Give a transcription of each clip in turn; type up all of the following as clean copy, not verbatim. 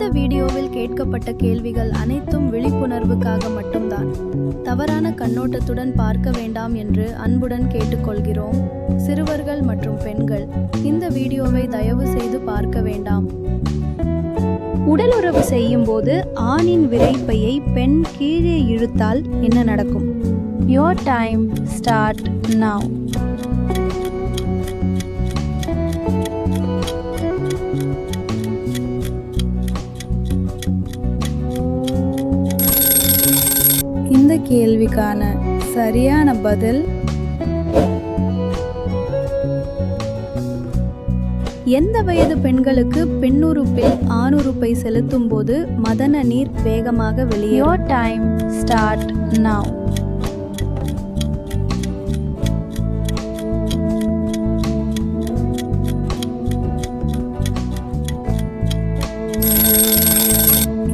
இந்த வீடியோவில் கேட்கப்பட்ட கேள்விகள் அனைத்தும் விழிப்புணர்வுக்காக மட்டும்தான். தவறான கண்ணோட்டத்துடன் பார்க்க வேண்டாம் என்று அன்புடன் கேட்டுக்கொள்கிறோம். சிறுவர்கள் மற்றும் பெண்கள் இந்த வீடியோவை தயவு செய்து பார்க்க வேண்டாம். உடலுறவு செய்யும் போது ஆணின் விரைப்பையை பெண் கீழே இழுத்தால் என்ன நடக்கும்? Your time start now. இந்த கேள்விக்கான சரியான பதில் எந்த வயது பெண்களுக்கு பெண்ணுறுப்பில் ஆணுறுப்பை செலுத்தும் போது மதன நீர் வேகமாக வெளியே? Your time start now.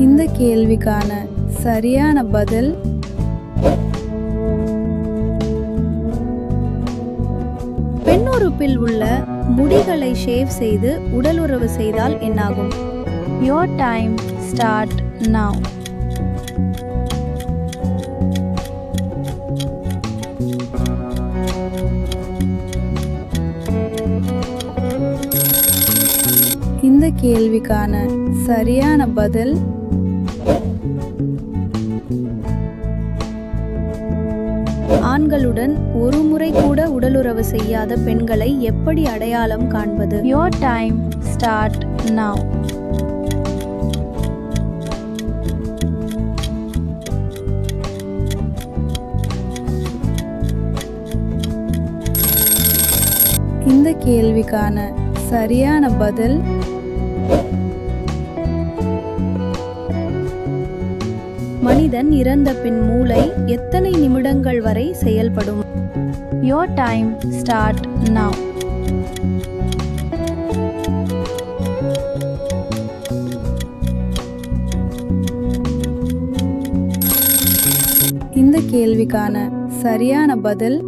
இந்த கேள்விக்கான சரியான பதில் பெண்ணுறுப்பில் உள்ள முடிகளை ஷேவ் செய்து உடலுறவு செய்தால் என்னாகும்? Your time start now. இந்த கேள்விக்கான சரியான பதில் ஆண்களுடன் ஒரு முறை கூட உடலுறவு செய்யாத பெண்களை எப்படி அடையாளம் காண்பது? Your time start now. இந்த கேள்விக்கான சரியான பதில் மனிதன் இறந்த பின் மூளை எத்தனை நிமிடங்கள் வரை செயல்படும்? Your time start now. இந்த கேள்விக்கான சரியான பதில்